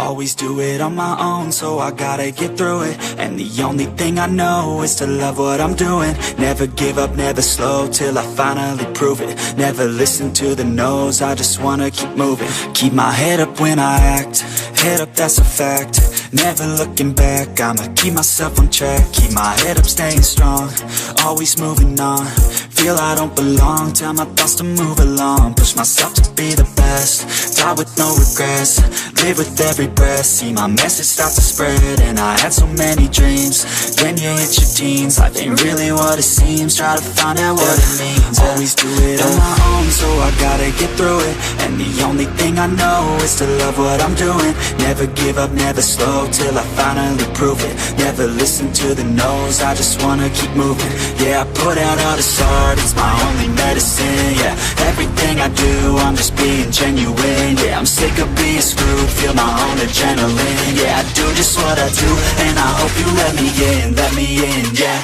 Always do it on my own, so I gotta get through it. And the only thing I know is to love what I'm doing. Never give up, never slow, till I finally prove it. Never listen to the no's, I just wanna keep moving. Keep my head up when I act, head up, that's a fact. Never looking back, I'ma keep myself on track. Keep my head up, staying strong, always moving on. Feel I don't belong, tell my thoughts to move along. Push myself to be the best, die with no regrets. Live with every breath, see my message start to spread. And I had so many dreams, then you hit your teens. Life ain't really what it seems, try to find out what it means. Always do it on my own, so I gotta get through it. And the only thing I know is to love what I'm doing. Never give up, never slow, till I finally prove it. Never listen to the no's, I just wanna keep moving. Yeah, I put out all this art, it's my only medicine. Yeah, everything I do, I'm just being genuine. Yeah, I'm sick of being screwed, feel my own adrenaline. Yeah, I do just what I do, and I hope you let me in, yeah.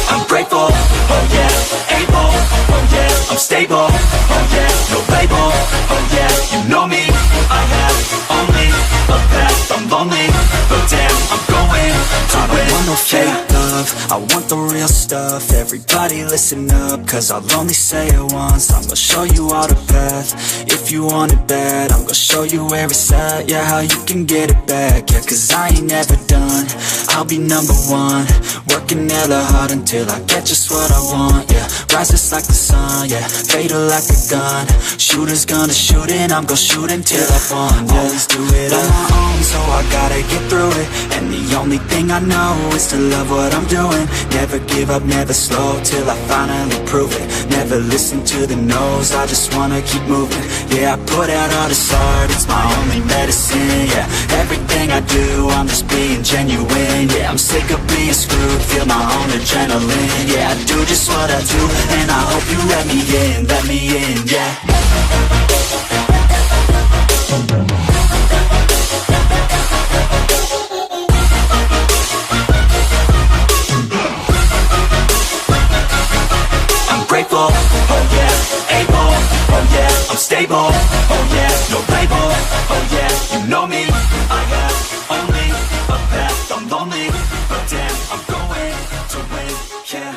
I'm grateful, oh yeah, able, oh yeah, I'm stable, oh yeah, no label, oh yeah, you know me, I have only a path, I'm lonely, but damn, I'm going to win. I don't want no fake love, I want the real stuff. Everybody listen up, cause I'll only say it once. I'm gonna show you all the path, if you want it bad. I'm gonna show you where it's at, yeah, how you can get it back. Yeah, cause I ain't never done, I'll be number one. Working hella hard until I get just what I want, yeah. Rises like the sun, yeah, fatal like a gun. Shooters gonna shoot and I'm gonna shoot until I won, yeah. Always do it on my own, so I gotta get through it. And the only thing I know is to love what I'm doing. Never give up, never slow, till I finally prove it. Never listen to the no's, I just wanna keep moving. Yeah, I put out all this art, it's my only medicine. Yeah, everything I do, I'm just being genuine. Yeah, I'm sick of being screwed, feel my own adrenaline. Yeah, I do just what I do, and I hope you let me in, yeah. I'm grateful, oh yeah, able, oh yeah, I'm stable, oh yeah, no label, oh yeah, you know me, I have only a path, I'm lonely, but damn, I'm going to win, yeah.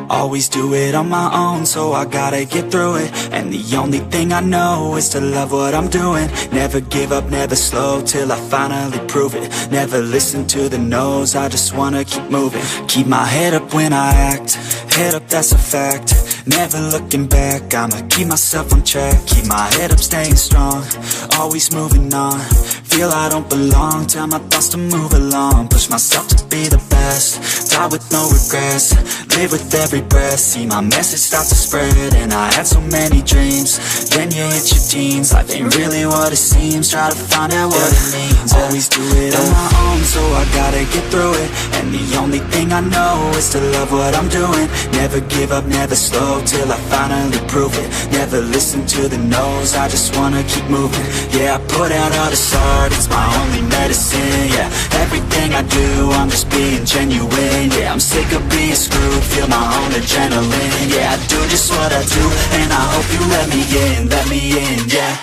Always do it on my own, so I gotta get through it. And the only thing I know is to love what I'm doing. Never give up, never slow, till I finally prove it. Never listen to the no's, I just wanna keep moving. Keep my head up when I act, head up, that's a fact. Never looking back, I'ma keep myself on track. Keep my head up, staying strong, always moving on. Feel I don't belong, tell my thoughts to move along. Push myself to be the best, die with no regrets. Live with every breath, see my message start to spread. And I had so many dreams, then you hit your teens. Life ain't really what it seems, try to find out what it means. Always do it on my own, so I gotta get through it. And the only thing I know is to love what I'm doing. Never give up, never slow, till I finally prove it. Never listen to the no's, I just wanna keep moving. Yeah, I put out all this art, it's my only medicine. Yeah, everything I do, I'm just being genuine. Yeah, I'm sick of being screwed, feel my own adrenaline. Yeah, I do just what I do, and I hope you let me in, yeah.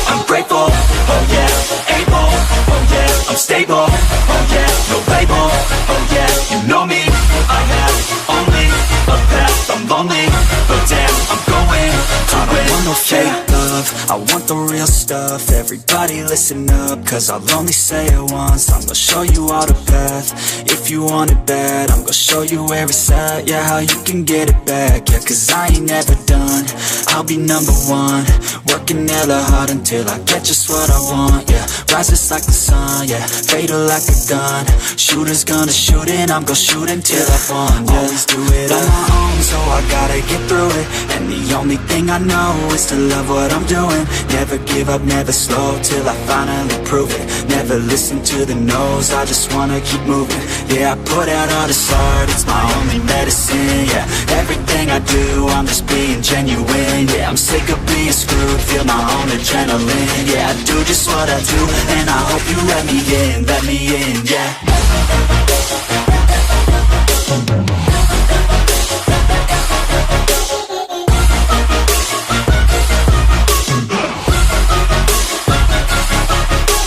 I'm grateful, oh yeah, able, oh yeah, I'm stable, oh yeah, no label, oh yeah, you know me, I have only a path, I'm lonely, but damn, I'm going to win. I want no fake love, I want the real stuff. Everybody listen up, cause I'll only say it once. I'm gonna show you all the path, if you want it bad. I'm gonna show you where it's at, yeah, how you can get it back. Yeah, cause I ain't never done, I'll be number one. Working hella hard until I get just what I want, yeah. rises like the sun, yeah, fatal like a gun. Shooters gonna shoot and I'm gonna shoot until I fall, yeah. Always do it on my own, so I gotta get through it. And the only thing I know is to love what I'm doing. Never give up, never slow, till I finally prove it. Never listen to the no's, I just wanna keep moving. Yeah, I put out all this art, it's my only medicine, yeah. Everything I do, I'm just being genuine, yeah. I'm sick of being screwed, feel my own adrenaline, yeah. I do just what I do, and I hope you let me in, yeah.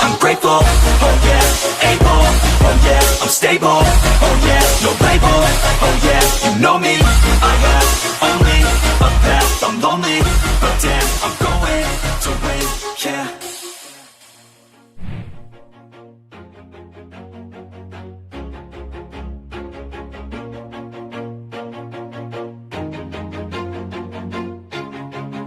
I'm grateful, oh yeah, able, oh yeah, I'm stable, oh yeah, no label, oh yeah, you know me, I have only a path, I'm lonely, but damn, I'm going to win, yeah.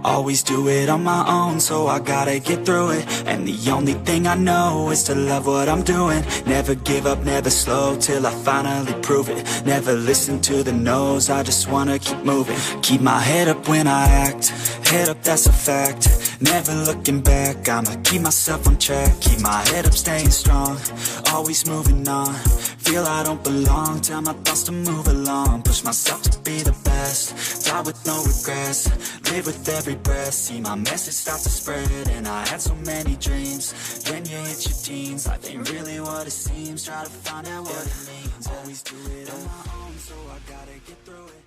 Always do it on my own, so I gotta get through it. And the only thing I know is to love what I'm doing. Never give up, never slow, till I finally prove it. Never listen to the no's, I just wanna keep moving. Keep my head up when I act, head up, that's a fact. Never looking back, I'ma keep myself on track. Keep my head up, staying strong, always moving on. Feel I don't belong, tell my thoughts to move along. Push myself to be the best, die with no regrets. Live with every breath, see my message start to spread. And I had so many dreams, then you hit your teens. Life ain't really what it seems, try to find out what it means. Always do it on my own, so I gotta get through it.